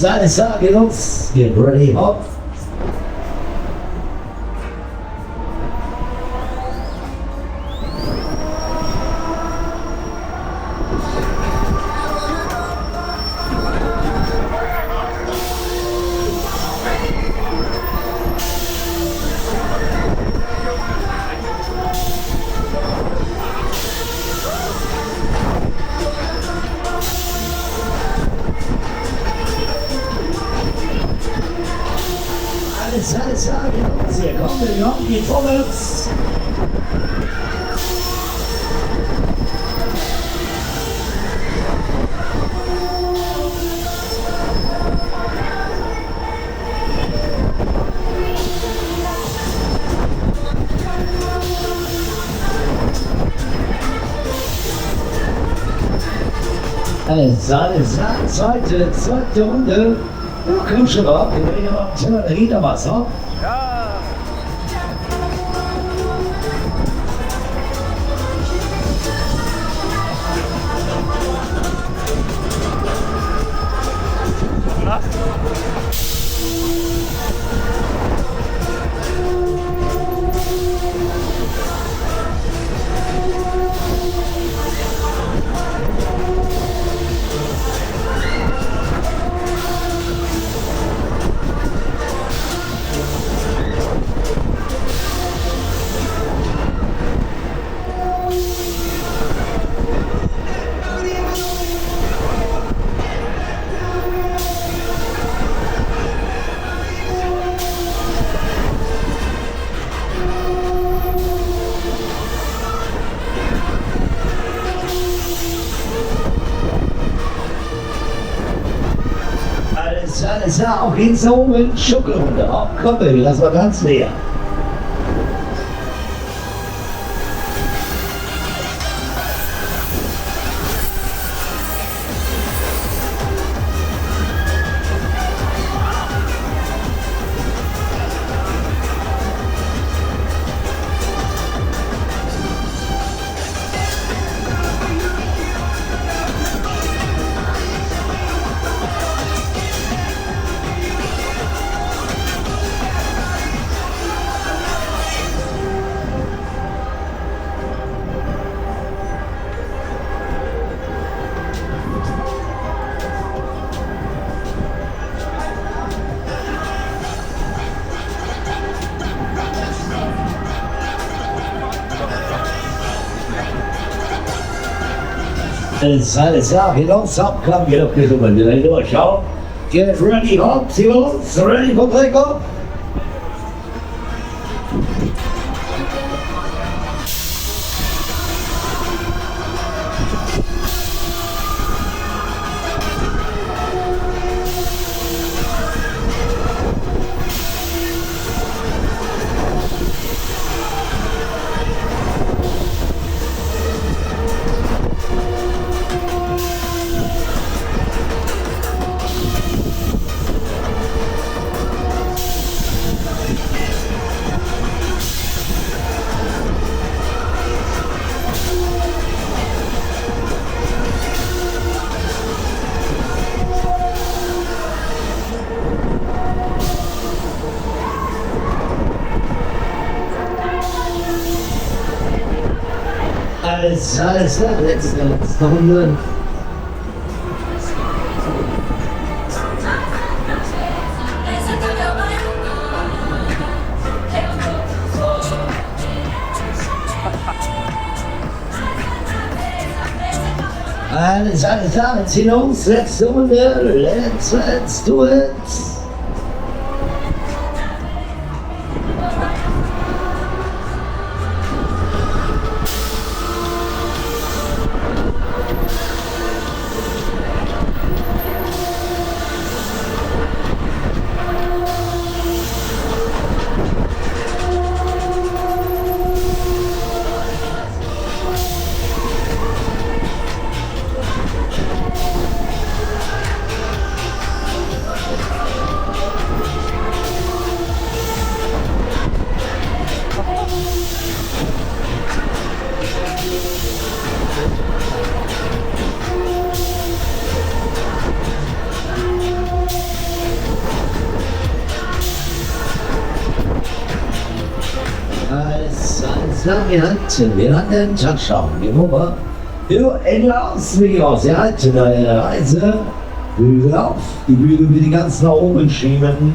Alles klar, geht los. Get ready, hopp. Alles klar, geht los. Hier kommen wir, geht vorwärts. Alles klar, zweite Runde. Ja, komm schon ab, wir werden ja mal schneller, da geht da was, ha? Ja. Alles klar, auch links oben, Schuckel runter. Komm, Baby, das war ganz leer. Alles klar, geht los, ab, komm, geht auf die Summe, wieder durch, schau. Get ready, hopp, zieh los, ready for take-off. Alles klar, letzte Runde. Alles klar, jetzt hier los, letzte Runde, let's do it. Alles klar, wir landen, ciao, ciao, wie Nummer. Jo, Ende aus, wie aus, ja, zu der Reise. Bügel auf, die Bügel wieder ganz nach oben schieben.